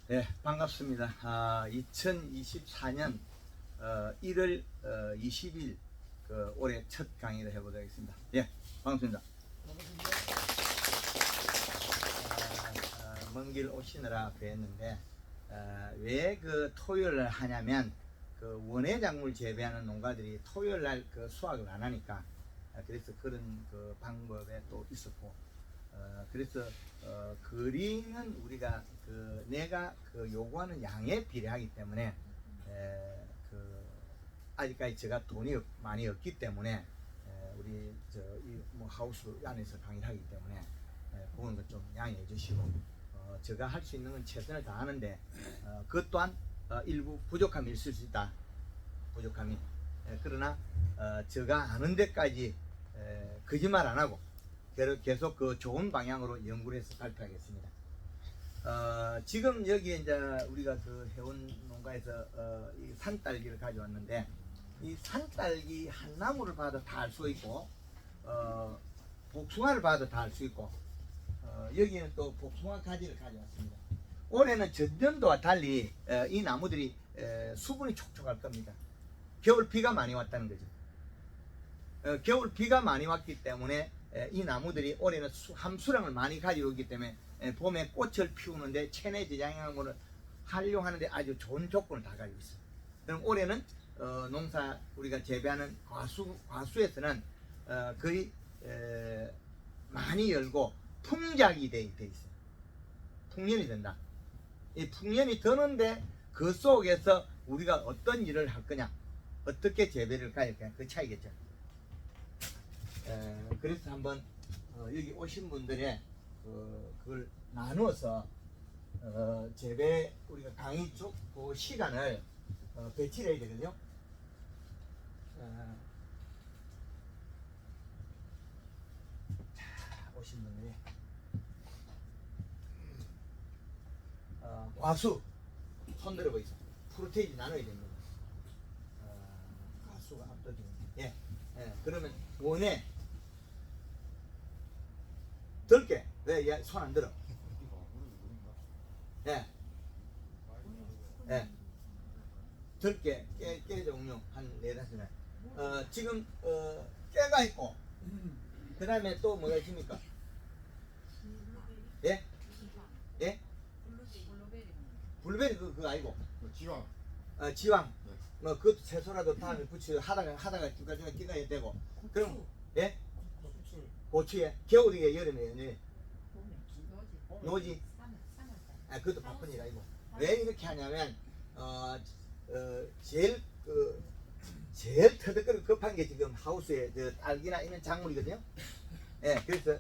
네, 반갑습니다. 2024년 1월 20일 올해 첫 강의를 해보도록 하겠습니다. 예, 반갑습니다. 먼 길 오시느라 뵀는데 왜 그 토요일을 하냐면 그 원예 작물 재배하는 농가들이 토요일 날 그 수확을 안 하니까 그래서 그런 그 방법에 또 있었고 그래서 거리는 우리가 내가 요구하는 양에 비례하기 때문에 아직까지 제가 돈이 많이 없기 때문에 우리 뭐 하우스 안에서 강의를 하기 때문에 그건 좀 양해해 주시고 제가 할 수 있는 건 최선을 다하는데 그것 또한 일부 부족함이 있을 수 있다. 부족함이 그러나 제가 아는 데까지 거짓말 안 하고 계속 그 좋은 방향으로 연구를 해서 발표하겠습니다. 지금 여기 이제 우리가 그 해운 농가에서 이 산딸기를 가져왔는데 이 산딸기 한 나무를 봐도 다 알 수 있고 복숭아를 봐도 다 알 수 있고 여기는 또 복숭아 가지를 가져왔습니다. 올해는 전년도와 달리 이 나무들이 수분이 촉촉할 겁니다. 겨울 비가 많이 왔다는 거죠. 겨울 비가 많이 왔기 때문에 이 나무들이 올해는 함수량을 많이 가지고 있기 때문에 봄에 꽃을 피우는데 체내 저장량을 하려고 하는데 아주 좋은 조건을 다 가지고 있어요. 그럼 올해는 농사 우리가 재배하는 과수에서는 거의 많이 열고 풍작이 돼 있어요. 풍년이 된다. 이 풍년이 드는데 그 속에서 우리가 어떤 일을 할 거냐, 어떻게 재배를 가야 거냐, 그 차이겠죠. 그래서 한번 여기 오신 분들의 그걸 나누어서 재배 우리가 강의 쪽 그 시간을 배치를 해야 되거든요. 자, 오신 분들이 과수 손들어 보이죠. 프로테이지 나눠야 됩니다. 과수가 압도적입니다. 예. 그러면 원에 들게 왜 손 안 들어? 예. 예. 들깨 깨 종류 한 4-5개. 지금 깨가 있고 그 다음에 또 뭐가 있습니까? 예? 예? 블루베리 그거 아니고 지왕. 지왕. 네. 뭐 그것도 채소라도 다음에 붙여 하다가 중간중간 끼가야 되고. 그럼 예? 고추에 겨울이에 여름에 노지. 그것도 바쁜 일 아니고. 왜 이렇게 하냐면 제일 제일 터득거리고 급한 게 지금 하우스에 딸기나 이런 작물이거든요. 예, 그래서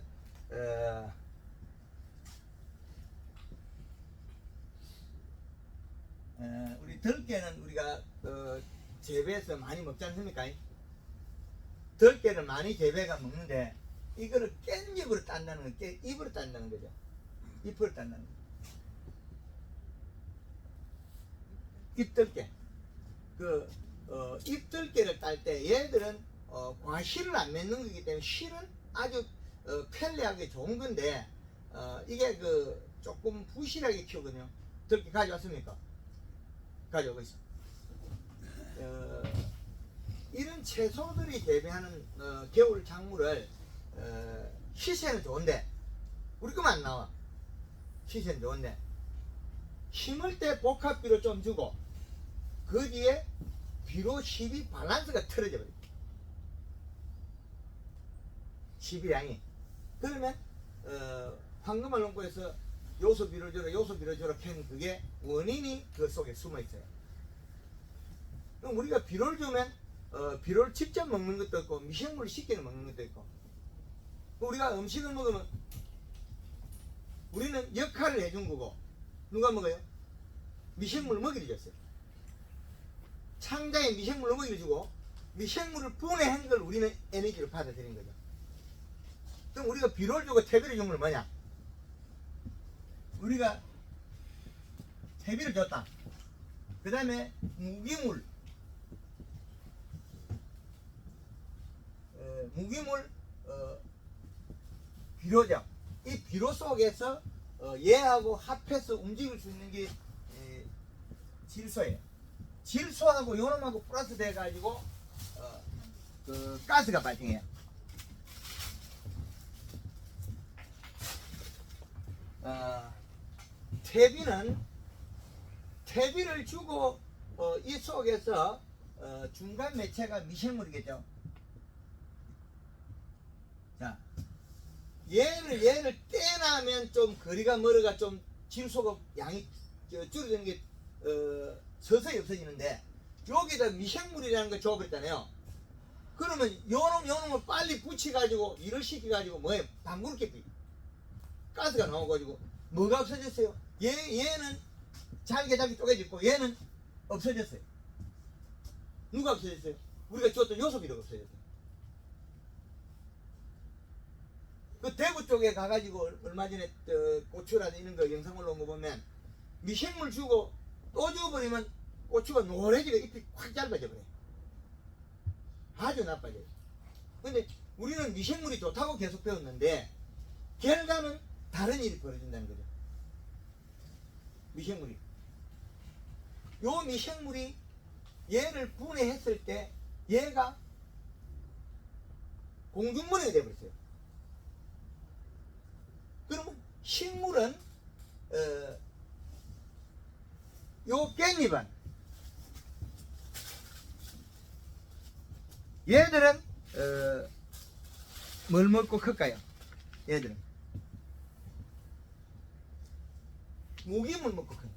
우리 들깨는 우리가 재배해서 많이 먹지 않습니까? 들깨를 많이 재배가 먹는데 이거를 깻잎으로 딴다는 거, 잎으로 딴다는 거죠. 잎으로 딴다는 거. 잎들깨. 잎들깨를 딸 때 얘들은 과실을 안 맺는 거기 때문에 실은 아주 편리하게 좋은 건데 이게 조금 부실하게 키우거든요. 들깨 가져왔습니까? 가져오고 있어. 이런 채소들이 재배하는 겨울 작물을 시세는 좋은데 우리 거만 안 나와. 시세는 좋은데 심을 때 복합비로 좀 주고 그 뒤에 비료 12 밸런스가 틀어져 버려. 12량이. 그러면 황금알 농구에서 요소 비료를 줘라 요소 비료를 줘라 캔 그게 원인이 그 속에 숨어 있어요. 그럼 우리가 비료를 주면 비료를 직접 먹는 것도 있고 미생물을 쉽게 먹는 것도 있고 우리가 음식을 먹으면 우리는 역할을 해준 거고 누가 먹어요? 미생물을 먹이를 줬어요. 창자에 미생물을 먹이를 주고 미생물을 분해한 걸 우리는 에너지를 받아들인 거죠. 그럼 우리가 비료를 주고 퇴비를 준 건 뭐냐? 우리가 퇴비를 줬다. 그 다음에 무기물 비료죠. 이 비료 속에서 얘하고 합해서 움직일 수 있는 게 질소예요. 질소하고 요놈하고 플러스 돼가지고 그 가스가 발생해요. 퇴비를 주고 이 속에서 중간 매체가 미생물이겠죠. 자, 얘를 떼나면 좀 거리가 멀어가 좀 질소가 양이 줄어드는 게 서서히 없어지는데 여기다 미생물이라는 걸 줘버렸잖아요. 그러면 요놈을 빨리 붙여가지고 일을 시켜가지고 뭐예요? 방구르게 가스가 나와가지고 뭐가 없어졌어요? 얘는 잘게 쪼개졌고 얘는 없어졌어요. 누가 없어졌어요? 우리가 줬던 요소비료가 없어졌어요. 그 대구 쪽에 가가지고 얼마 전에 고추라든지 이런 거 영상 올라온 거 보면 미생물 주고 또 줘버리면 고추가 노래지게 잎이 확 짧아져 버려요. 아주 나빠져요. 근데 우리는 미생물이 좋다고 계속 배웠는데 결과는 다른 일이 벌어진다는 거죠. 미생물이. 요 미생물이 얘를 분해했을 때 얘가 공중분해가 되어버렸어요. 그러면 식물은 요 깻잎은 얘들은 뭘 먹고 클까요? 얘들은 무기물 먹고 커요.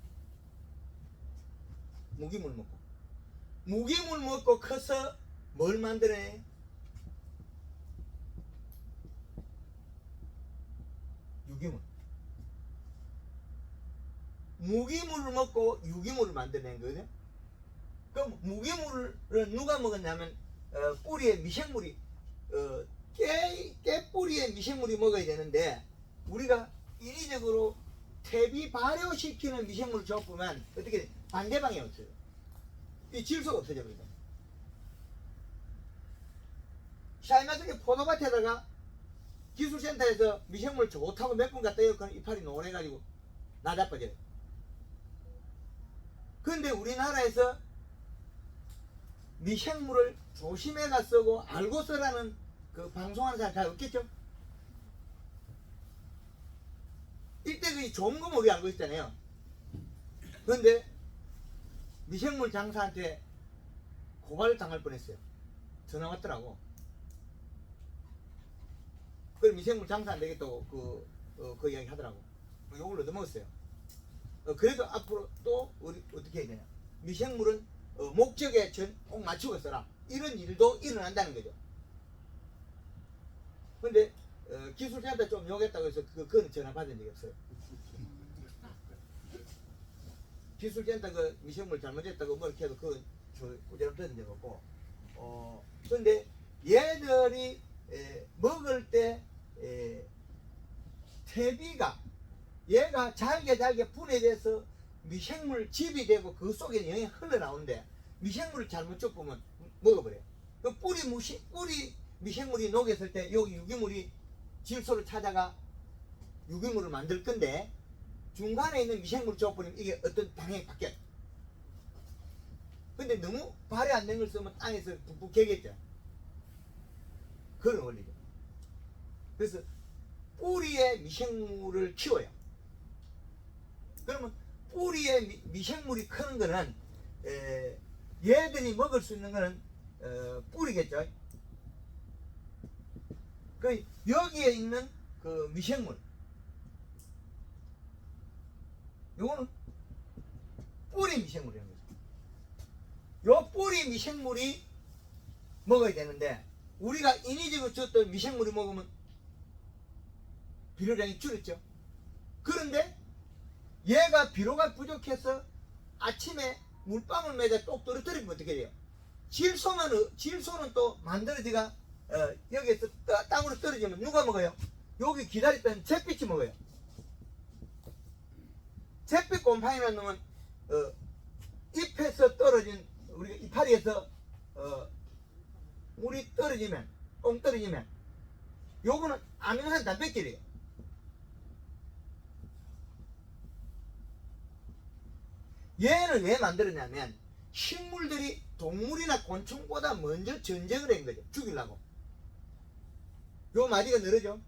무기물 먹고 커서 뭘 만들어내? 유기물. 무기물을 먹고 유기물을 만들어낸 거거든요. 그럼 무기물을 누가 먹었냐면 뿌리에 미생물이 깨뿌리에 미생물이 먹어야 되는데 우리가 인위적으로 퇴비 발효시키는 미생물을 줘보면 어떻게 돼? 반대방에 없어요. 이 질소가 없어져 버리죠. 샤인마스의 포도밭에다가 기술센터에서 미생물 좋다고 몇 분 갖다 넣고 이파리 노래가지고 나자빠져요. 그런데 우리나라에서 미생물을 조심해가 쓰고 알고 쓰라는 그 방송하는 사람 잘 없겠죠? 이때 그 좋은 거 우리 알고 있잖아요. 그런데 미생물 장사한테 고발을 당할 뻔했어요. 전화 왔더라고. 그럼 미생물 장사 안 되겠다고 그 이야기 하더라고. 욕을 얻어먹었어요. 그래도 앞으로 또 우리 어떻게 해야 되냐? 미생물은 목적에 꼭 맞추고 써라. 이런 일도 일어난다는 거죠. 근데 기술자한테 좀 욕했다고 해서 그거는 전화 받은 적이 없어요. 기술센터 그 미생물 잘못했다고 뭐 이렇게 해도 그거 꾸준히 들은 적 없고 근데 얘들이 먹을 때 퇴비가 얘가 잘게 분해돼서 미생물 집이 되고 그 속에 영양이 흘러나오는데 미생물을 잘못 쫓으면 먹어버려요. 그 뿌리 미생물이 녹였을 때 여기 유기물이 질소를 찾아가 유기물을 만들 건데 중간에 있는 미생물을 쫓아버리면 이게 어떤 방향이 바뀌어요. 근데 너무 발효 안 된 걸 쓰면 땅에서 푹푹 개겠죠. 그런 원리죠. 그래서 뿌리에 미생물을 키워요. 그러면 뿌리에 미생물이 크는 거는 얘들이 먹을 수 있는 거는 뿌리겠죠. 그 여기에 있는 그 미생물 요거는 뿌리 미생물이라는 거죠. 요 뿌리 미생물이 먹어야 되는데 우리가 인위적으로 줬던 미생물이 먹으면 비료량이 줄었죠. 그런데 얘가 비료가 부족해서 아침에 물방울 매자 똑 떨어뜨리면 어떻게 돼요? 질소는 또 만들어지가 여기에서 땅으로 떨어지면 누가 먹어요? 여기 기다렸던 잿빛이 먹어요. 잿빛 곰팡이라는 놈은 잎에서 떨어진 우리가 이파리에서 물이 떨어지면 똥 떨어지면 요거는 아미노산 단백질이에요. 얘는 왜 만들었냐면 식물들이 동물이나 곤충보다 먼저 전쟁을 한 거죠. 죽이려고. 요 마디가 늘어져.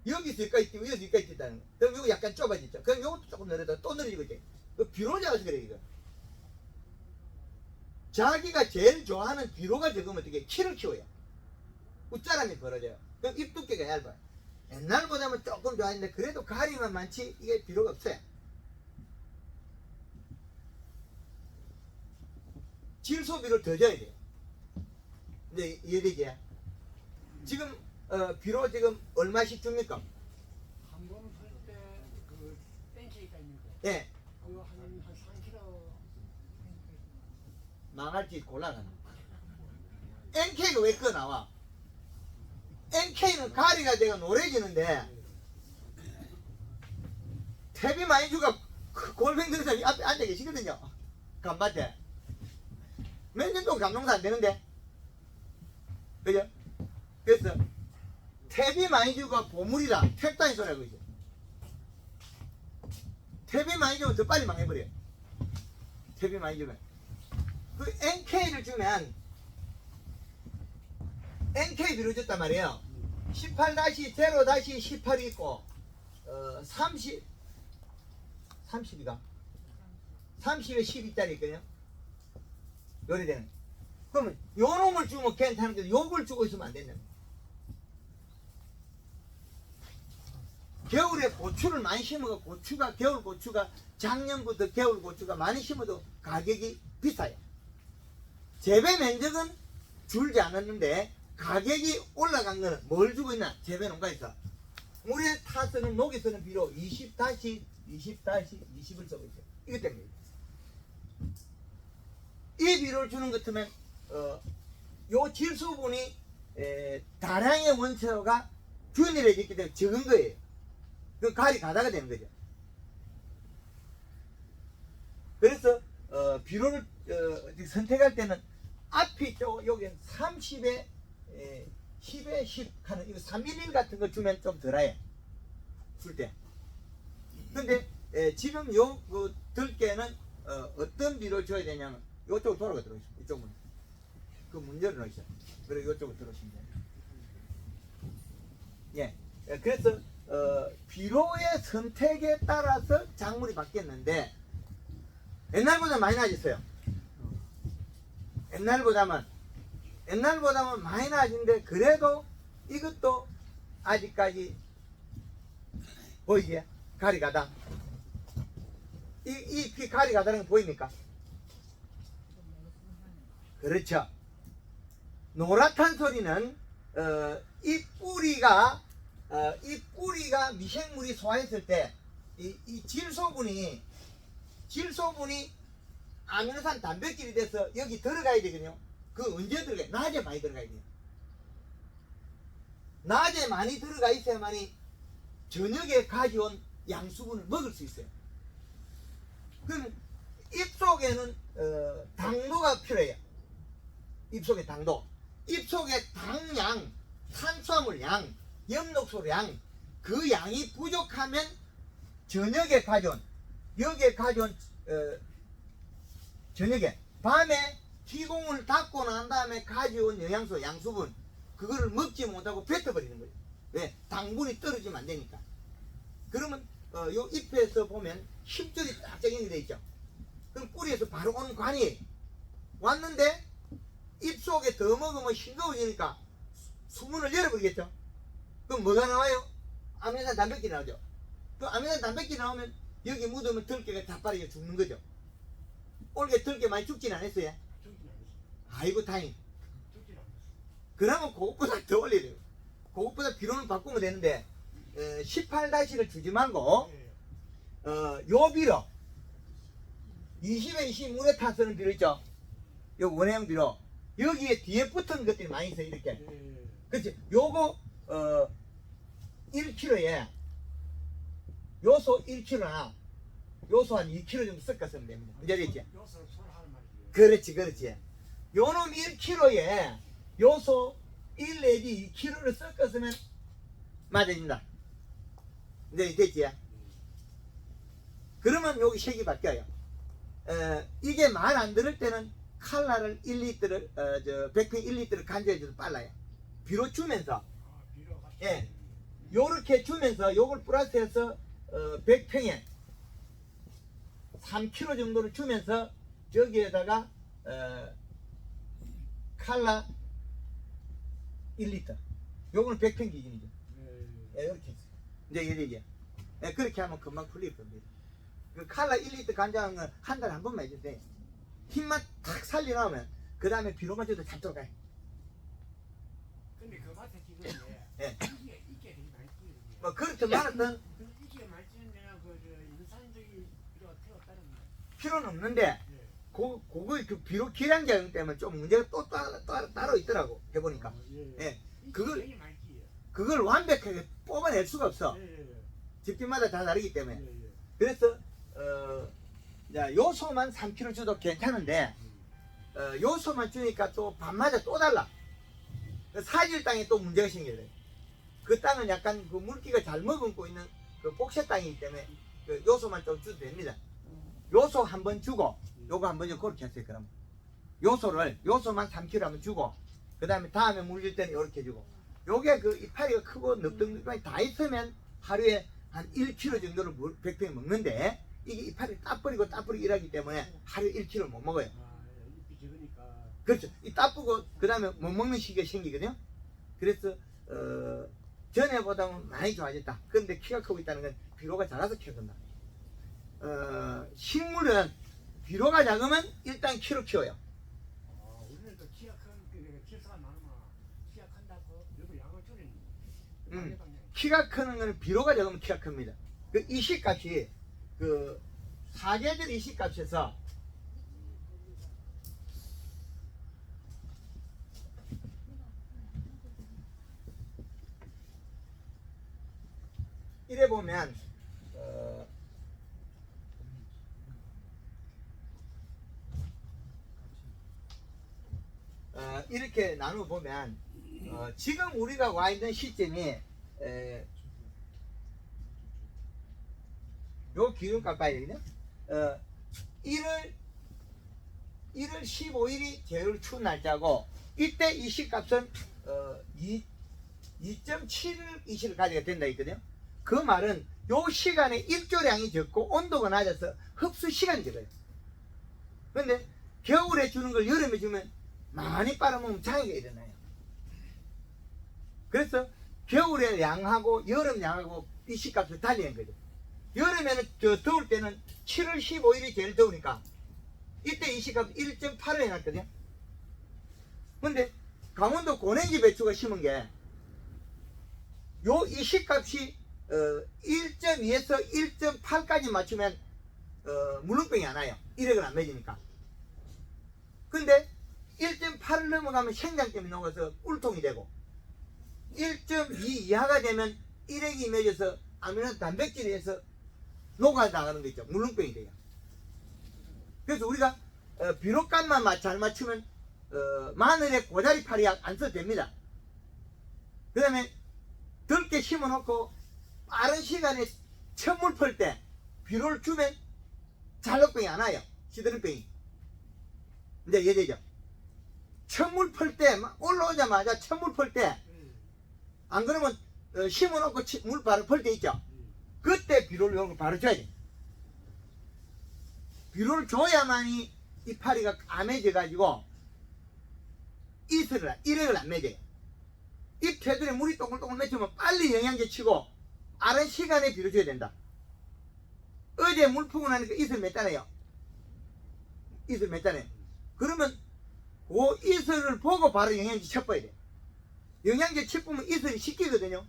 여기서 여기까지 뛰고 여기서 여기까지 뛰다는 거. 그럼 이거 약간 좁아지죠. 그럼 이것도 조금 늘어져 또 늘어지고 있지. 그 비료자라서 그래 이거. 자기가 제일 좋아하는 비료가 적으면 어떻게 키를 키워요. 웃자람이 벌어져요. 그럼 잎 두께가 얇아요. 옛날보다는 조금 좋아했는데 그래도 가리만 많지 이게 비료가 없어요. 질소비를 더 줘야 돼요. 이제 이해되지? 지금 비료 지금 얼마씩 줍니까? 한 번 할 때 그 땡케이가 있는 거. 예. 그거 한 3kg. 망할지 골라가는. NK가 왜 그거 나와? NK는 가리가 되고 노래지는데 탭이 많이 주가 골뱅 들은 사람이 앞에 앉아 계시거든요. 간밭에. 몇 년 동안 감농사 안 되는데. 그죠? 그래서 탭이 많이 주가 보물이다. 탭단이 소리하고 있어. 탭이 많이 주면 더 빨리 망해버려요. 탭이 많이 주면. 그 NK를 주면 NK 비료 줬단 말이에요. 18-0-18이 있고 30이가 30에 12짜리 있거든요. 요리되는. 그러면 요 놈을 주면 괜찮은데 요걸 주고 있으면 안 된다. 겨울에 고추를 많이 심어가 고추가 겨울 고추가 작년부터 겨울 고추가 많이 심어도 가격이 비싸요. 재배 면적은 줄지 않았는데 가격이 올라간 거는 뭘 주고 있나? 재배 농가에서 물에 타서는 녹이 쓰는 비료 20-20-20을 쓰고 있어요. 이것 때문에 이 비료를 주는 것 같으면 요 질소분이 다량의 원소가 균일에 있기 때문에 적은 거예요. 그 가리 가다가 되는 거죠. 그래서 비료를 선택할 때는 앞이 여기 30에 10에 10 하는 이거 3mm 같은 거 주면 좀 덜해요. 줄 때. 근데 지금 요 들깨는 어떤 비료 줘야 되냐면 이쪽으로 돌아가 들어오시죠. 이쪽은 그 문제를 넣으셔. 그리고 이쪽으로 들어오시면 돼요. 예. 그래서 비료의 선택에 따라서 작물이 바뀌었는데 옛날보다 많이 나아졌어요. 옛날보다는 많이 나아진데 그래도 이것도 아직까지 보이지? 가리 가다. 이 가리 가다는 거 보입니까? 그렇죠. 노랗단 소리는 이 뿌리가 미생물이 소화했을 때 이 질소분이 아미노산 단백질이 돼서 여기 들어가야 되거든요. 그 언제 들어가요? 낮에 많이 들어가야 돼요. 낮에 많이 들어가 있어야만이 저녁에 가져온 양수분을 먹을 수 있어요. 그럼 입속에는 당도가 필요해요. 입속에 당도. 입속에 당량, 탄수화물 양, 엽록소 양, 그 양이 부족하면 저녁에 가져온, 여기에 가져온 저녁에 밤에 기공을 닫고 난 다음에 가져온 영양소, 양수분 그거를 먹지 못하고 뱉어버리는 거예요. 왜? 당분이 떨어지면 안 되니까. 그러면 요 잎에서 보면 힘줄이 딱 연결되어 있죠. 그럼 뿌리에서 바로 오는 관이 왔는데 입 속에 더 먹으면 싱거워지니까 수분을 열어버리겠죠. 그럼 뭐가 나와요? 아미노산 단백질이 나오죠. 그 아미노산 단백질이 나오면 여기 묻으면 들깨가 자빠르게 죽는 거죠. 올게 들깨 많이 죽진 않았어요? 죽진 않았어. 아이고 다행. 죽진 않았어. 그러면 그것보다 더 올려야 돼요. 그것보다 비료는 바꾸면 되는데 18-를 주지 말고 요 비료 20에 20 물에 타서는 비료 있죠. 요 원형 비료 여기에 뒤에 붙은 것들이 많이 있어요. 이렇게. 그렇지. 요거 1kg에 요소 1kg나 요소 한 2kg 정도 섞었으면 됩니다. 이제 됐지? 요소를 손하는 말이에요. 그렇지. 요놈 1kg에 요소 1 내지 2kg를 섞었으면 맞아진다. 이제 됐지? 그러면 여기 색이 바뀌어요. 이게 말 안 들을 때는 칼라를 1리터를 100평 1리터를 간주해줘도 빨라요. 비로 주면서 비료가 예, 요렇게 주면서 요걸 플러스해서 100평에 3kg 정도를 주면서 저기에다가 칼라 1리터 요거는 100평 기준이죠. 예, 이렇게 했어요. 이제 이게 예, 그렇게 하면 금방 풀릴 겁니다. 그 칼라 1리터 간장은 한 달에 한 번만 해도 돼. 힘만 탁 살려놓으면 그 다음에 비료만 줘도 잘 들어가요. 근데 그 맛에 지금 예. 이게 되게 많이 뛰는 뭐 그렇게 말했던 이게 많이 뛰는 데는 인산적인 필요가 필요 없다는 거예요. 필요는 없는데 예. 그거 그 비료 기량 작용 때문에 좀 문제가 또 따로 있더라고 해보니까. 예. 그걸- 되게 많이 뛰어요. 그걸 완벽하게 뽑아낼 수가 없어. 예. 집집마다 다 다르기 때문에. 예. 그래서 자, 요소만 3kg 줘도 괜찮은데 요소만 주니까 또 밤마다 또 달라. 사질 땅에 또 문제가 생겨요. 그 땅은 약간 그 물기가 잘 머금고 있는 그 복쇄 땅이기 때문에 그 요소만 좀 줘도 됩니다. 요소 한 번 주고 요거 한 번 좀 그렇게 했어요. 그럼 요소만 3kg 한번 주고 그 다음에 다음에 물릴 때는 이렇게 주고 요게 그 이파리가 크고 늪등급이 다 있으면 하루에 한 1kg 정도를 100평 먹는데 이게 이파리 따뿌리고 일하기 때문에 하루에 1kg 못 먹어요. 잎이 적으니까. 그렇죠. 이 따쁘고 그 다음에 못 먹는 시기가 생기거든요. 그래서 전에보다는 많이 좋아졌다. 그런데 키가 크고 있다는 건 비료가 작아서 키가 큰다. 식물은 비료가 작으면 일단 키로 키워요. 우리는 또 키가 큰 키수가 많으면 키가 큰다고 여기 양을 줄이는. 키가 크는 건 비료가 작으면 키가 큽니다. 그 이식값이 그 사계절 이식값에서 이래 보면 이렇게 나누어 보면 지금 우리가 와 있는 시점이 요 기준값 봐야 되거든요. 1월 15일이 제일 추운 날짜고 이때 이식값은 2.7일 이식을 가져야 된다 했거든요. 그 말은 요 시간에 일조량이 적고 온도가 낮아서 흡수 시간이 적어요. 근데 겨울에 주는 걸 여름에 주면 많이 빨아먹으면 장애가 일어나요. 그래서 겨울에 양하고 여름 양하고 이식값을 달리는 거죠. 여름에는 더울 때는 7월 15일이 제일 더우니까 이때 이식값 1.8을 해놨거든요. 근데 강원도 고랭지 배추가 심은 게 요 이식값이 1.2에서 1.8까지 맞추면 물렁병이 안 와요. 1액을 안 맺으니까. 근데 1.8을 넘어가면 생장 때문에 녹아서 꿀통이 되고 1.2 이하가 되면 1액이 맺어서 아미노 단백질이 해서 녹아 나가는 거 있죠. 물렁병이 돼요. 그래서 우리가 비료값만 잘 맞추면 마늘에 고자리파리 안 써도 됩니다. 그 다음에 넓게 심어놓고 빠른 시간에 천물 풀 때 비료를 주면 잘록병이 안 와요. 시드름병이. 이제 이해되죠? 천물 풀 때 올라오자마자 천물 풀 때 안 그러면 심어놓고 물 바로 풀 때 있죠? 그때 비료를 이런 거 바로 줘야 돼. 비료를 줘야만이 이파리가 까매져 가지고 일액을 안 맺어요. 잎 테두리에 물이 동글동글 맺히면 빨리 영양제 치고 빠른 시간에 비료 줘야 된다. 어제 물 푸고 나니까 이슬 맺잖아요. 이슬 맺잖아요. 그러면 그 이슬을 보고 바로 영양제 첩어야 돼. 영양제 첩으면 이슬이 식히거든요.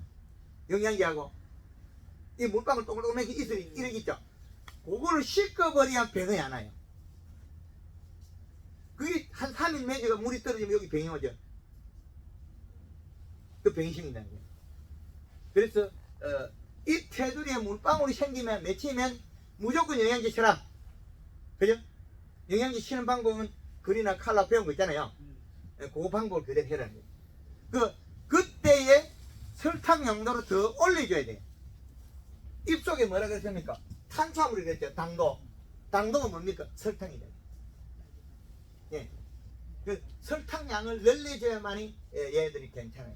영양제하고 이 물방울 동글동글 맺힌 이슬이 이렇게 있죠. 그거를 씻어버려야 병이 안 와요. 그게 한 3일 맺어가 물이 떨어지면 여기 병이 오죠. 그 병이 생긴다는 거예요. 그래서 잎 테두리에 물방울이 생기면 맺히면 무조건 영양제 쳐라. 그죠? 영양제 치는 방법은 글이나 칼라 배운 거 있잖아요. 그 방법을 그대로 해라는 거예요. 그때에 설탕 농도를 더 올려줘야 돼요. 잎 속에 뭐라 그랬습니까? 탄수화물이 그랬죠. 당도. 당도가 뭡니까? 설탕이죠. 예. 그 설탕량을 늘려줘야만이 얘들이 괜찮아요.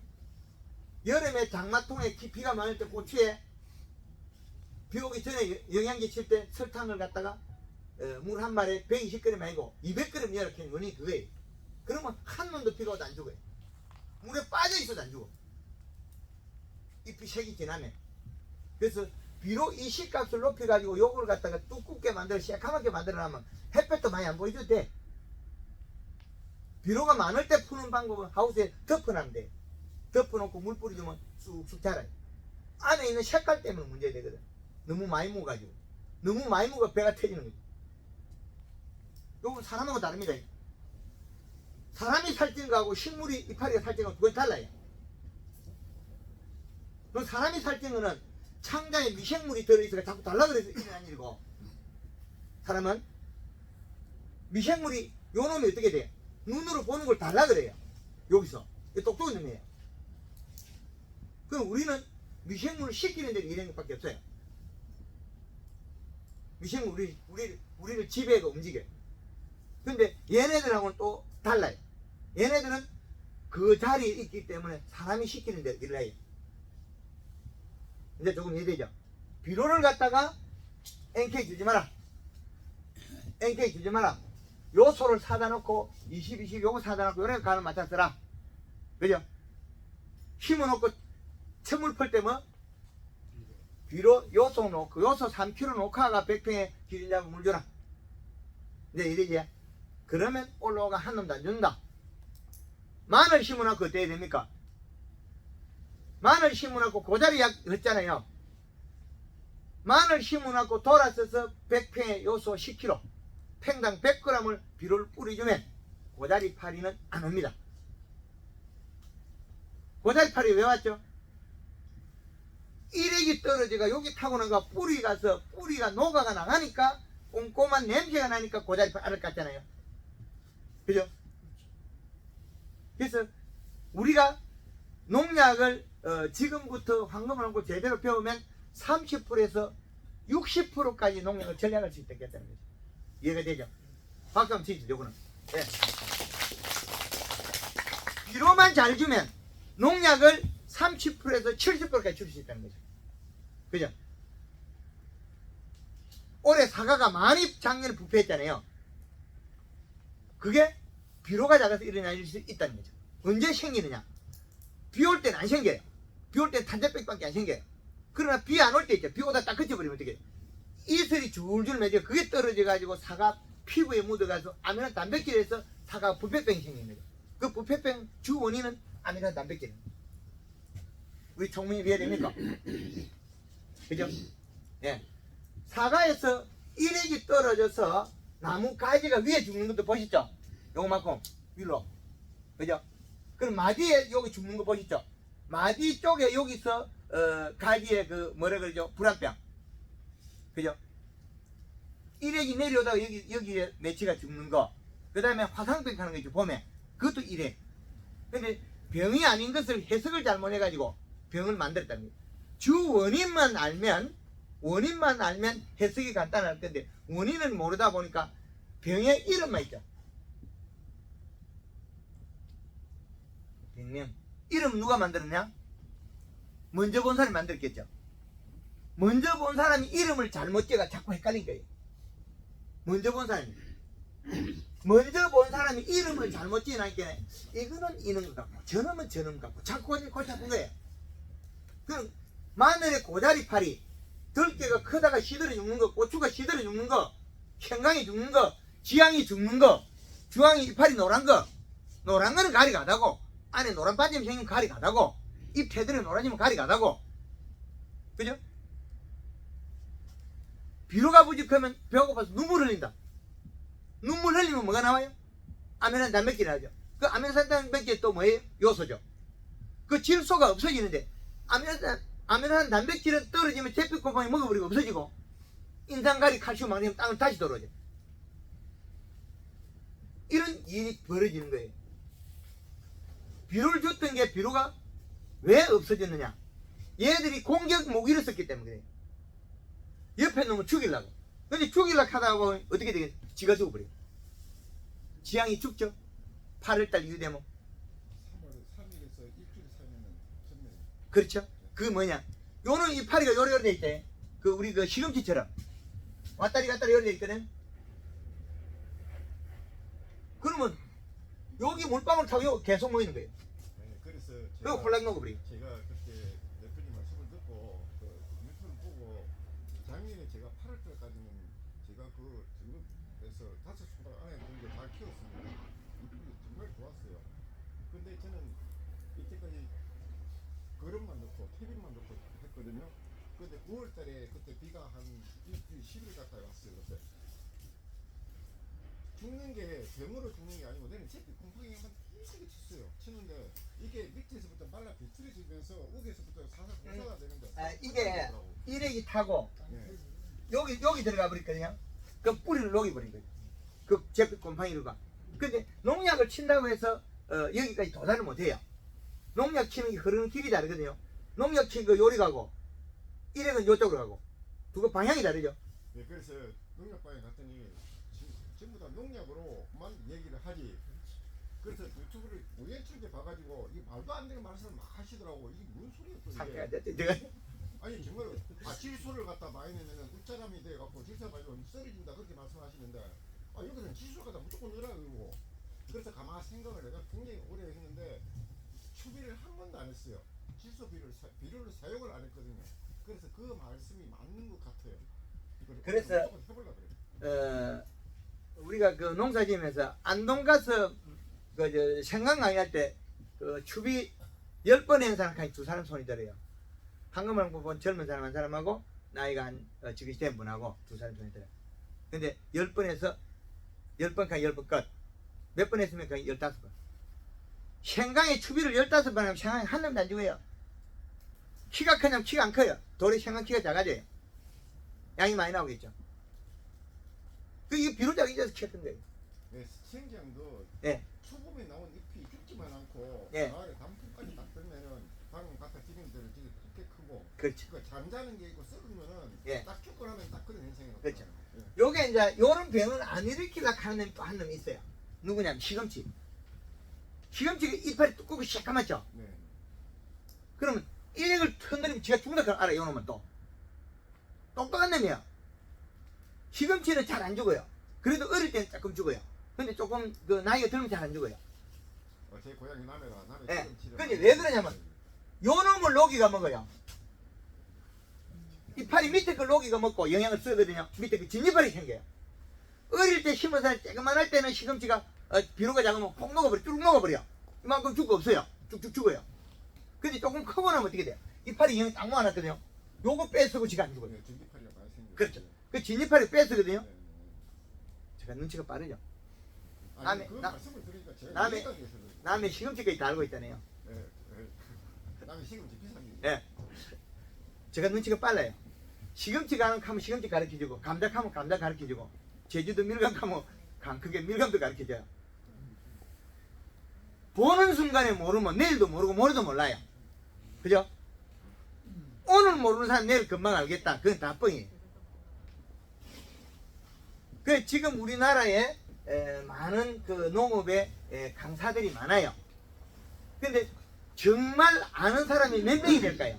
여름에 장마통에 비가 많을 때 고추에 비 오기 전에 영양제 칠 때 설탕을 갖다가 물 한 마리에 120g 아니고 200g 이렇게 원이 그거예요. 그러면 한 놈도 비가 와도 안 죽어요. 물에 빠져 있어도 안 죽어. 잎이 색이 진하네. 그래서 비록 이 씨값을 높여가지고 요걸 갖다가 두껍게 만들어 새카맣게 만들어놔면 햇볕도 많이 안 보여줘도 돼. 비료가 많을 때 푸는 방법은 하우스에 덮어놓으면 돼. 덮어놓고 물 뿌려주면 쑥쑥 자라요. 안에 있는 색깔 때문에 문제가 되거든. 너무 많이 묵어가지고. 너무 많이 묵어 배가 터지는 거지. 요건 사람하고 다릅니다. 사람이 살찐 거하고 식물이 이파리가 살찐 거하고 그건 달라요. 그럼 사람이 살찐 거는 창자에 미생물이 들어있어서 자꾸 달라 그래서 일어난 일이고, 사람은 미생물이 요 놈이 어떻게 돼요? 눈으로 보는 걸 달라 그래요. 여기서 똑똑한 놈이에요. 그럼 우리는 미생물을 시키는 데 이런 것밖에 없어요. 미생물 우리를 지배해가 움직여요. 근데 얘네들하고는 또 달라요. 얘네들은 그 자리에 있기 때문에 사람이 시키는 대로 일을 해요. 이제 조금 이해되죠? 비료를 갖다가 NK 주지 마라. NK 주지 마라. 요소를 사다 놓고 20, 20 요거 사다 놓고 요래 간을 맞춰 써라. 그죠? 심어 놓고 채물 풀 때 뭐? 비료 요소 놓고 요소 3kg 녹화가 100평에 기준자고 물 줘라. 이제 이러지. 그러면 올라오가 한 놈도 안 준다. 마늘 심어 놓고 어때야 됩니까? 마늘 심어 놓고 고자리 약 했잖아요. 마늘 심어 놓고 돌아서서 100평에 요소 10kg 팽당 100g을 비료를 뿌려주면 고자리 파리는 안 옵니다. 고자리 파리 왜 왔죠? 일액이 떨어져가 여기 타고 나가 뿌리 가서 뿌리가 녹아가 나가니까 꼼꼼한 냄새가 나니까 고자리 파리를 깠잖아요. 그죠? 그래서 우리가 농약을 지금부터 황금을 하고 제대로 배우면 30%에서 60%까지 농약을 전략할 수 있겠다는 거죠. 이해가 되죠? 박수 한번 치시죠, 요거는. 네. 비료만 잘 주면 농약을 30%에서 70%까지 줄 수 있다는 거죠. 그죠? 올해 사과가 많이 작년에 부패했잖아요. 그게 비료가 작아서 일어날 수 있다는 거죠. 언제 생기느냐? 비 올 때는 안 생겨요. 비 올 때는 탄저병밖에 안 생겨요. 그러나 비 안 올 때 있죠. 비 오다 딱 그쳐버리면 어떻게 돼요? 이슬이 줄줄 맺어. 그게 떨어져 가지고 사과 피부에 묻어가서 아미노 단백질에서 사과 부패병이 생기는 거죠. 그 부패병 주 원인은 아미노 단백질. 우리 총명이 이해됩니까? 그죠? 예. 사과에서 일액이 떨어져서 나무 가지가 위에 죽는 것도 보시죠? 요만큼 위로. 그죠? 그럼 마디에 여기 죽는 거 보시죠? 마디 쪽에 여기서 가지에 그 뭐라 그러죠? 불안병. 그죠? 일액이 내려오다가 여기에 매치가 죽는 거. 그 다음에 화상병 하는 거 있죠, 봄에. 그것도 일액. 근데 병이 아닌 것을 해석을 잘못해가지고 병을 만들었다는 거예요. 주 원인만 알면 해석이 간단할 텐데, 원인을 모르다 보니까 병의 이름만 있죠. 병명. 이름 누가 만들었냐? 먼저 본 사람이 만들었겠죠. 먼저 본 사람이 이름을 잘못 지어가 자꾸 헷갈린 거예요. 먼저 본 사람이. 먼저 본 사람이 이름을 잘못 지어놨기에 이거는 이런 것 같고 저놈은 저놈 같고 자꾸 골치 아픈 거예요. 그럼 마늘의 고자리 파리, 들깨가 크다가 시들어 죽는 거, 고추가 시들어 죽는 거, 생강이 죽는 거, 지향이 죽는 거, 주황이 이파리 노란 거, 노란 거는 가리 가다고, 안에 노란 빠지면 생기면 가리 가다고, 잎 테두리 노란지면 가리 가다고. 그죠? 비료가 부족하면 배고파서 눈물 흘린다. 눈물 흘리면 뭐가 나와요? 아미노산 단백질이 나오죠. 그 아미노산 단백질 또 뭐예요? 요소죠. 그 질소가 없어지는데 아미노산 단백질은 떨어지면 제피콤팡이 먹어버리고 없어지고, 인산가리, 칼슘, 마그네슘 땅을 다시 들어오죠. 이런 일이 벌어지는 거예요. 비료를 줬던 게 비료가 왜 없어졌느냐? 얘들이 공격 모기를 썼기 때문에 그래요. 옆에 놈을 죽이려고. 근데 죽이려고 하다 보면 어떻게 되겠어? 지가 죽어버려. 지향이 죽죠. 8월달 이후 되면. 3일에서 일주일 살면은 전멸. 그렇죠. 그게 뭐냐? 요는 이파리가 요래 돼 있대. 그 우리 그 시금치처럼 왔다리 갔다리 요래 돼 있거든. 그러면 여기 물방울 타고 요 계속 모이는 거예요. 네, 그래서 그리고 홀랑 녹아버려. 제가 그때 대표님 말씀을 듣고 그 유튜브 보고 작년에 제가 8월달까지는 제가 그 중국에서 5손가락 안에 든게 다 키웠습니다. 이쁘게 정말 좋았어요. 근데 저는 이때까지 거름만 넣고 태빈만 넣고 했거든요. 근데 9월달에 그때 비가 한 일주일 10일 가까이 왔어요. 그때 죽는 게 병으로 죽는 게 아니고 내는 채피 곰팡이만 일찍이 쳤어요. 치는데 이게 밑에서부터 말라 비틀어지면서 우에서부터 사사 고사가 되는데 이게 일액이 타고 네. 여기 들어가 버렸거든요. 그 뿌리를 녹여버린 거예요. 그 제빛 곰팡이가. 근데 농약을 친다고 해서 여기까지 도달을 못해요. 농약 치는 게 흐르는 길이 다르거든요. 농약 치는 거 요리 가고 일액은 요쪽으로 가고 두 방향이 다르죠. 네, 그래서 농약방에 갔더니 전부 다 농약으로만 얘기를 하지. 그래서 유튜브를 우연찮게 봐가지고 이 말도 안 되는 말씀을 막 하시더라고. 이게 뭔 소리야 또 상태가 이게. 됐지. 내가 아니 정말 질소를 갖다 많이 내면은 울짜람이 돼갖고 질소 가지고 썰어진다 그렇게 말씀하시는데 여기서는 질소 갖다 무조건 넣으라 그러고. 그래서 가만히 생각을 내가 굉장히 오래 했는데 추비를 한 번도 안 했어요. 질소 비료를 사용을 안 했거든요. 그래서 그 말씀이 맞는 것 같아요. 그래서 해보려고 그래요. 우리가 그 농사지으면서 안동 가서 그 생강 강의할 때 그 추비 10번 한 사람까지 두 사람 손이 들어요. 황금을 본 젊은 사람 한 사람하고 나이가 한 지금 된 분하고 두 사람 손이 들어요. 근데 10번에서 10번까지 10번 끝. 몇 번 했으면 거의 15번. 생강에 추비를 15번 하면 생강이 한 놈도 안 죽어요. 키가 크냐면 키가 안 커요. 돌이 생강 키가 작아져요. 양이 많이 나오겠죠. 이게 비료작이 있어서 키가 큰 거예요. 네, 생장도 예. 초봄에 나온 잎이 죽지만 않고 예. 가을에 단풍까지 딱 들면은 방금 바깥 지름대로 되게 굵게 크고 그렇죠. 그 잠자는 게 있고 썩으면은 예. 딱 죽고 나면 딱 그런 현상이 나타나요. 그렇죠. 예. 요게 이제 요런 병을 안 일으키려고 하는 놈이 또 한 놈이 있어요. 누구냐면 시금치. 시금치가 이파리 두껍고 새까맣죠. 네. 그러면 일액을 흔들리면 지가 죽는다 그걸 알아. 요 놈은 또 똑똑한 놈이야. 시금치는 잘 안 죽어요. 그래도 어릴 때는 조금 죽어요. 근데 조금 그 나이가 들면 잘 안 죽어요. 제 고향이 남해라. 남해 예. 시금치를 근데 왜 그러냐면 요 놈을 로기가 먹어요. 이파리 밑에 걸 로기가 먹고 영양을 쓰거든요. 밑에 그 진이파리 생겨요. 어릴 때 심어서 조그만할 때는 시금치가 비료가 작으면 혹 녹아버려. 쭉 녹아버려. 이만큼 죽고 없어요. 쭉쭉 죽어요. 근데 조금 크고 나면 어떻게 돼요? 이파리 영양 딱 모아놨거든요. 요거 뺏으고 지가 안 죽어요. 네, 전기파리가 많이 생겨요. 그렇죠. 그 진이파리 뺏으거든요. 네, 네. 제가 눈치가 빠르죠. 아니, 남해- 그 나- 말씀을 드리니까 제가 남해- 이해가 돼서 그래요. 남의 시금치까지 다 알고 있다네요. 예, 예. 남해 시금치 비싼 게. 예. 제가 눈치가 빨라요. 시금치 가면 시금치 가르쳐주고, 감자 가면 감자 가르쳐주고, 제주도 밀감 가면 그게 밀감도 가르쳐줘요. 보는 순간에 모르면 내일도 모르고 모레도 몰라요. 그죠? 오늘 모르는 사람 내일 금방 알겠다. 그건 다 뻥이에요. 그 지금 우리나라에 많은 그 농업의 강사들이 많아요. 근데 정말 아는 사람이 몇 명이 될까요?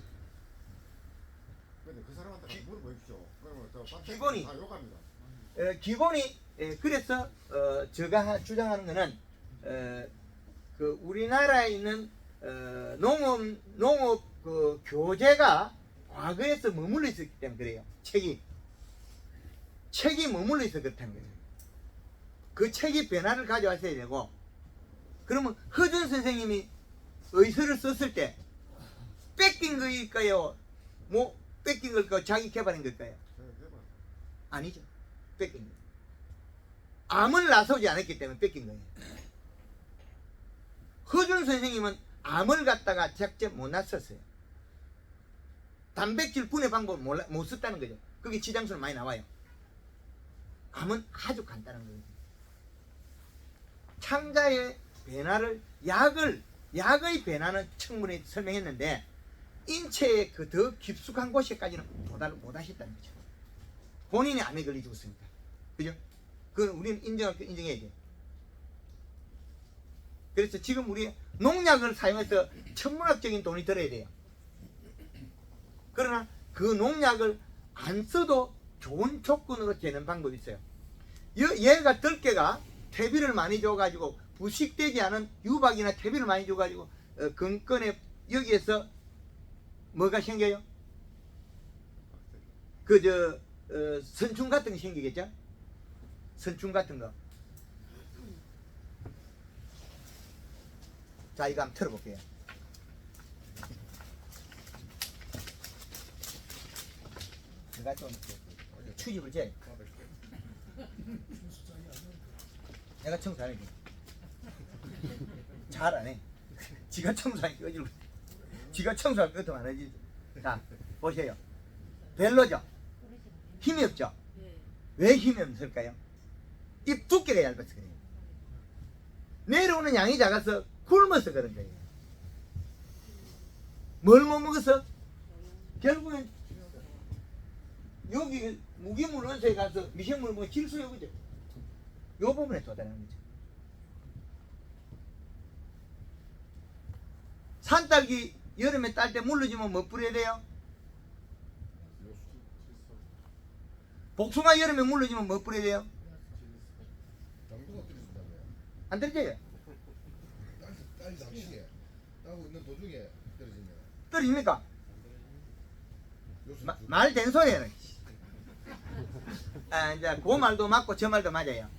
근데 그 사람한테 물어보십시오. 그러면 저 기본이- 다 욕합니다. 기본이 그래서 제가 주장하는 거는 그 우리나라에 있는 농업 그 교재가 과거에서 머물러 있었기 때문에 그래요. 책이 머물러 있어 그렇다는 거예요. 그 책이 변화를 가져왔어야 되고, 그러면 허준 선생님이 의서를 썼을 때 뺏긴 거일까요? 뭐 뺏긴 걸까요? 자기 개발한 걸까요? 아니죠. 뺏긴 거예요. 암을 나서지 않았기 때문에 뺏긴 거예요. 허준 선생님은 암을 갖다가 적재 못 났었어요. 단백질 분해 방법을 못 썼다는 거죠. 그게 지장수는 많이 나와요. 암은 아주 간단한 거예요. 창자의 변화를 약의 변화는 충분히 설명했는데 인체의 그 더 깊숙한 곳에까지는 도달을 못 하셨다는 거죠. 본인이 암에 걸려 죽었습니다. 그죠? 그건 우리는 인정해야 돼. 그래서 지금 우리 농약을 사용해서 천문학적인 돈이 들어야 돼요. 그러나 그 농약을 안 써도 좋은 조건으로 되는 방법이 있어요. 얘가 들깨가 퇴비를 많이 줘가지고 부식되지 않은 유박이나 퇴비를 많이 줘가지고 근권에 여기에서 뭐가 생겨요? 선충 같은 게 생기겠죠? 선충 같은 거. 자, 이거 한번 틀어볼게요. 제가 좀 추집을 재. 내가 청소 안 해. 잘 안 해. 지가 청소하니까 어지러워. 지가 청소할 것도 안 하지. 자, 보세요. 별로죠? 힘이 없죠? 왜 힘이 없을까요? 잎 두께가 얇아서 그래요. 내려오는 양이 작아서 굶어서 그런 거예요. 뭘 못 먹어서? 결국엔 여기 무기물 원소에 가서 미생물 뭐 질소요, 그죠? 요 부분에 도달하는 거죠. 산딸기 여름에 딸 때 물러주면 뭐 뿌려야 돼요? 복숭아 여름에 물러주면 뭐 뿌려야 돼요? 당도가 떨어진다고요. 안 떨어져요? 딸 낚시에 따고 있는 도중에 떨어지면 떨어집니까? 요새 말 된 소리예요. 아, 이제 그 말도 맞고 저 말도 맞아요.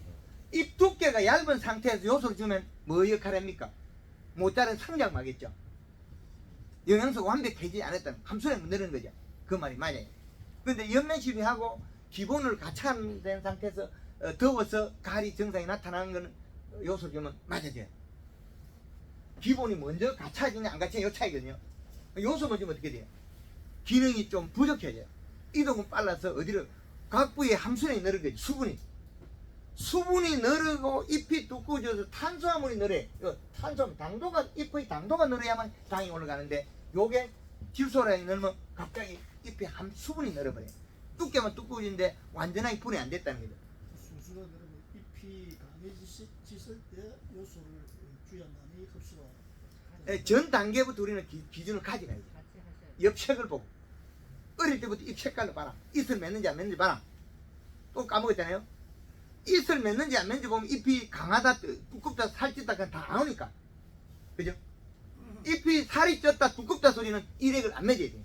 잎 두께가 얇은 상태에서 요소를 주면 뭐 역할을 합니까? 모짜는 성장하겠죠. 영양소가 완벽해지지 않았다는 함수량이 늘는 거죠. 그 말이 맞아요. 그런데 연면시비하고 기본을 갖춰된 상태에서 더워서 가리 증상이 나타나는 것은 요소를 주면 맞아져요. 기본이 먼저 갖춰지냐 안 갖춰지냐 요 차이거든요. 요소만 주면 어떻게 돼요? 기능이 좀 부족해져요. 이동은 빨라서 어디를 각 부위에 함수량이 늘은 거지. 수분이 늘고 잎이 두꺼워져서 탄수화물이 늘어요. 탄수화물 당도가 잎의 당도가 늘어야만 당이 올라가는데 요게 질소량이 늘면 갑자기 잎에 수분이 늘어버려요. 두께만 두꺼워지는데 완전하게 분해 안 됐다는 거죠. 순수가 그러면 잎이 강해졌을 때 요소를 주야 나니 흡수가 전 단계부터 우리는 기준을 가져가야 돼요. 엽색을 보고 어릴 때부터 잎 색깔로 봐라. 잎을 맺는지 안 맺는지 봐라. 또 까먹었잖아요. 잎을 맺는지 안 맺는지 보면 잎이 강하다, 두껍다, 살찐다 그냥 다 나오니까. 그죠? 잎이 살이 쪘다, 두껍다 소리는 일액을 안 맺어야 돼요.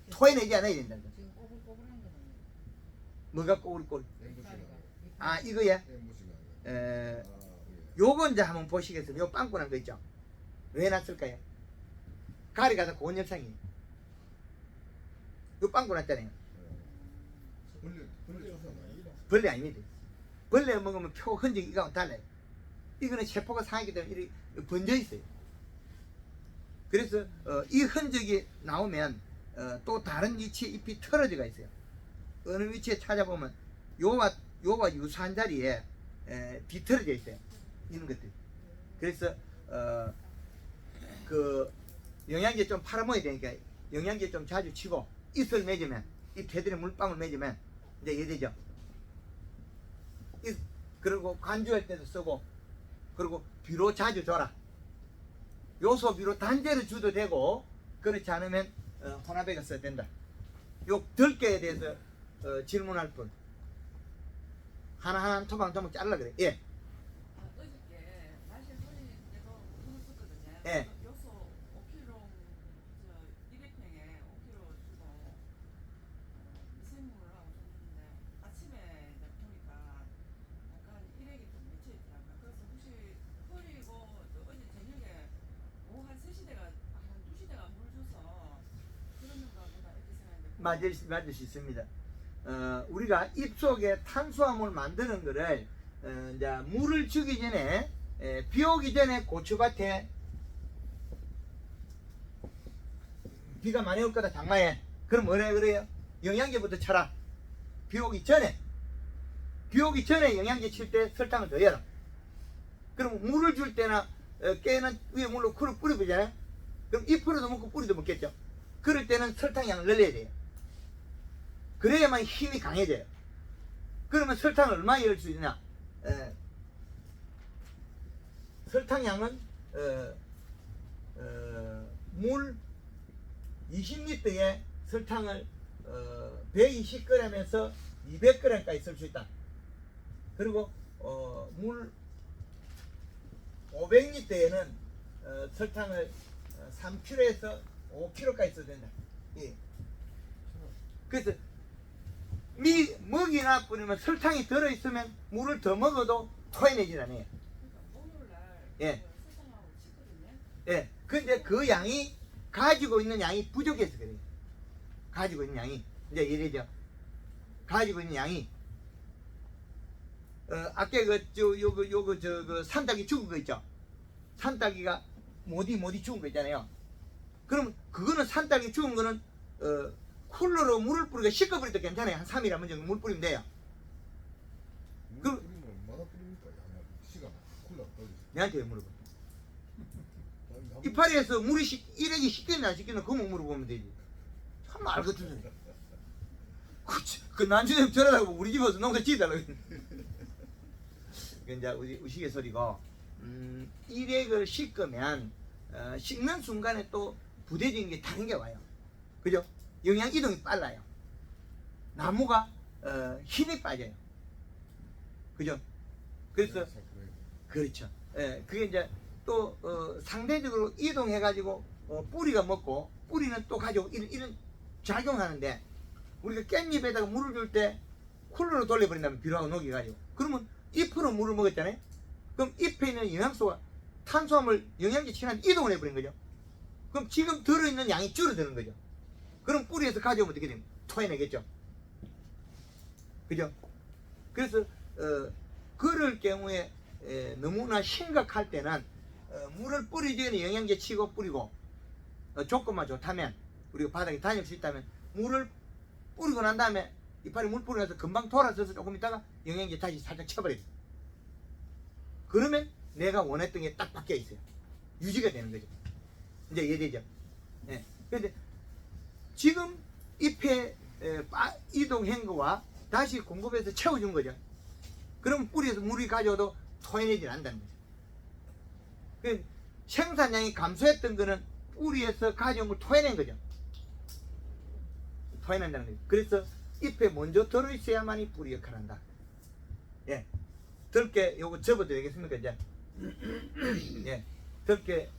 토해내지 않아야 된다는 거죠. 지금 꼬불꼬불한 거는 뭐가 꼬리꼬리? 엠보시가 아, 이거야? 엠보시가 요거 이제 한번 보시겠어요. 요 빵꾸난 거 있죠? 왜 났을까요? 가리 가서 고온열상이에요. 요 빵꾸 났잖아요. 벌레 쫓아나요. 벌레 아닙니다. 벌레 먹으면 표 흔적이 이거하고 달라요. 이거는 세포가 상하기 때문에 이렇게 번져 있어요. 그래서 이 흔적이 나오면 또 다른 위치에 잎이 틀어져가 있어요. 어느 위치에 찾아보면 요와 유사한 자리에 뒤틀어져 있어요. 이런 것들. 그래서 그 영양제 좀 팔아먹어야 되니까 영양제 좀 자주 치고 잎을 맺으면 잎 테두리에 물방울 맺으면 이제 이래되죠. 그리고 간주할 때도 쓰고 그리고 비료 자주 줘라. 요소 비료 단제로 줘도 되고 그렇지 않으면 혼합액을 써야 된다. 요 들깨에 대해서 질문할 분 하나하나 토방토방 잘라 그래. 예. 어저께 날씨 소리인데도 물을 썼거든요. 예. 요소 5kg 200평에 5kg 주고 미생물을 하고 줬는데 아침에 이제 보니까 약간 일액이 좀 맺혀 있더라고요. 그래서 혹시 흐리고 또 어제 저녁에 오후 한 3시대가 한 2시대가 물 줘서 그러는가 보다 이렇게 생각했는데 맞을 수 있습니다. 우리가 입 속에 탄수화물 만드는 거를 이제 물을 주기 전에 비 오기 전에 고추밭에 비가 많이 올 거다 장마에 그럼 뭐래 그래요? 영양제부터 쳐라. 비 오기 전에 영양제 칠 때 설탕을 넣어라. 그럼 물을 줄 때나 깨는 위에 물로 풀을 뿌려보잖아요. 그럼 잎으로도 먹고 뿌리도 먹겠죠. 그럴 때는 설탕 양을 늘려야 돼요. 그래야만 힘이 강해져요. 그러면 설탕을 얼마 넣을 수 있냐? 설탕량은 물 20리터에 설탕을 120g에서 200g까지 쓸 수 있다. 그리고 물 500리터에는 설탕을 3kg에서 5kg까지 써야 된다. 예. 그래서 먹이나 뿌리면 설탕이 들어있으면 물을 더 먹어도 토해내질 않아요. 그러니까 목요일날 예. 설탕하고 치거든요. 예. 근데 그 양이 가지고 있는 양이 부족해서 그래요. 가지고 있는 양이 이제 예를 들어 가지고 있는 양이 아까 그 산딸기 죽은 거 있죠. 산딸기가 모디 죽은 거 있잖아요. 그럼 그거는 산딸기 죽은 거는 쿨러로 물을 뿌리고 씻어버려도 괜찮아요. 한 3일 한번 정도 물 뿌리면 돼요. 물 그- 뿌리면 얼마나 뿌립니까? 양을 시간 콜라 떨어지. 내한테 왜 물어봐? 이파리에서 물이 일액이 씻겠나 안 씻겠나 그거 물어보면 되지. 참 말 같은 소리. 그 난주님 저러다가 우리 집 와서 농사 지어달라고. 그 이제 우리 우스갯소리고 일액을 씻으면 씻는 순간에 또 부대적인 게 다른 게 와요. 그죠? 영양 이동이 빨라요. 나무가 힘이 빠져요. 그죠? 그래서 그렇죠. 예, 그게 이제 또 상대적으로 이동해가지고 뿌리가 먹고 뿌리는 또 가지고 이런 작용하는데 우리가 깻잎에다가 물을 줄 때 쿨러로 돌려버린다면 비료하고 녹여가지고 그러면 잎으로 물을 먹었잖아요. 그럼 잎에 있는 영양소가 탄수화물 영양제 친한테 이동을 해버린 거죠. 그럼 지금 들어있는 양이 줄어드는 거죠. 그럼 뿌리에서 가져오면 어떻게 됩니까? 토해내겠죠. 그죠? 그래서 그럴 경우에 너무나 심각할 때는 물을 뿌리기 전에 영양제 치고 뿌리고 조건만 좋다면 우리가 바닥에 다닐 수 있다면 물을 뿌리고 난 다음에 이파리 물 뿌리고 나서 금방 돌아서서 조금 있다가 영양제 다시 살짝 쳐버려요. 그러면 내가 원했던 게 딱 바뀌어 있어요. 유지가 되는 거죠. 이제 이해되죠? 예. 근데 지금 잎에 이동한 거와 다시 공급해서 채워준 거죠. 그럼 뿌리에서 물이 가져도 토해내지 않는다는 거죠. 그 생산량이 감소했던 거는 뿌리에서 가져온 걸 토해낸 거죠. 토해낸다는 거죠. 그래서 잎에 먼저 들어있어야만이 뿌리 역할을 한다. 예. 들게 요거 접어도 되겠습니까 이제? 예. 들게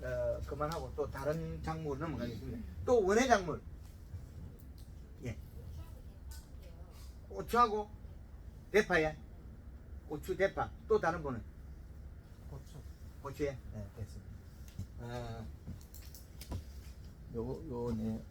그만하고 또 다른 작물 넘어가겠습니다. 또 원예 작물. 예. 고추하고 대파에 고추 대파 또 다른 거는 고추에 네, 됐습니다. 요네